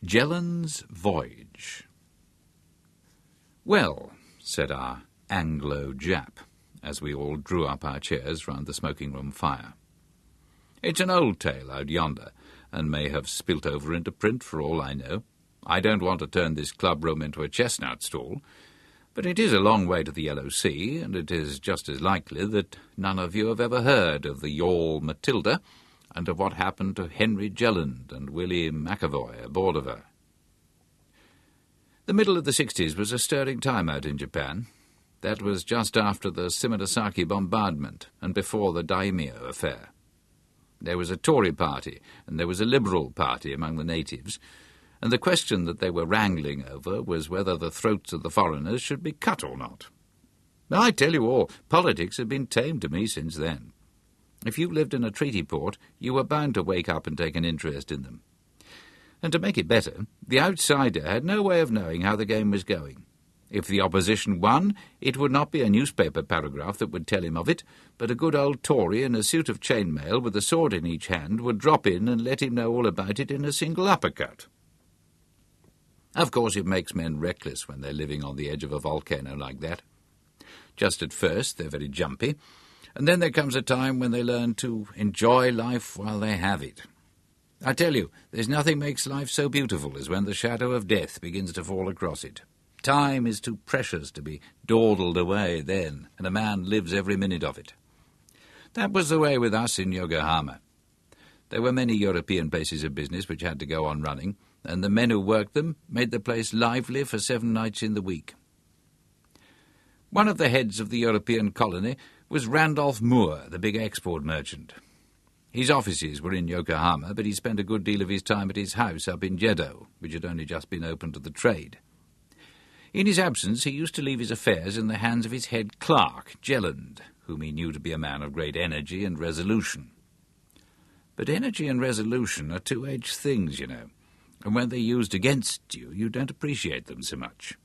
Jelland's Voyage. "Well," said our Anglo-Jap, as we all drew up our chairs round the smoking-room fire. "It's an old tale out yonder, and may have spilt over into print for all I know. I don't want to turn this club-room into a chestnut stall, but it is a long way to the Yellow Sea, and it is just as likely that none of you have ever heard of the yawl Matilda, and of what happened to Henry Jelland and Willie McAvoy aboard of her. The middle of the 60s was a stirring time out in Japan. That was just after the Shimonoseki bombardment and before the Daimyo affair. There was a Tory party and there was a Liberal party among the natives, and the question that they were wrangling over was whether the throats of the foreigners should be cut or not. I tell you all, politics have been tame to me since then. If you lived in a treaty port, you were bound to wake up and take an interest in them. And to make it better, the outsider had no way of knowing how the game was going. If the opposition won, it would not be a newspaper paragraph that would tell him of it, but a good old Tory in a suit of chainmail with a sword in each hand would drop in and let him know all about it in a single uppercut. Of course, it makes men reckless when they're living on the edge of a volcano like that. Just at first, they're very jumpy, and then there comes a time when they learn to enjoy life while they have it. I tell you, there's nothing makes life so beautiful as when the shadow of death begins to fall across it. Time is too precious to be dawdled away then, and a man lives every minute of it. That was the way with us in Yokohama. There were many European places of business which had to go on running, and the men who worked them made the place lively for 7 nights in the week. One of the heads of the European colony was Randolph Moore, the big export merchant. His offices were in Yokohama, but he spent a good deal of his time at his house up in Jeddo, which had only just been opened to the trade. In his absence, he used to leave his affairs in the hands of his head clerk, Jelland, whom he knew to be a man of great energy and resolution. But energy and resolution are two-edged things, you know, and when they're used against you, you don't appreciate them so much.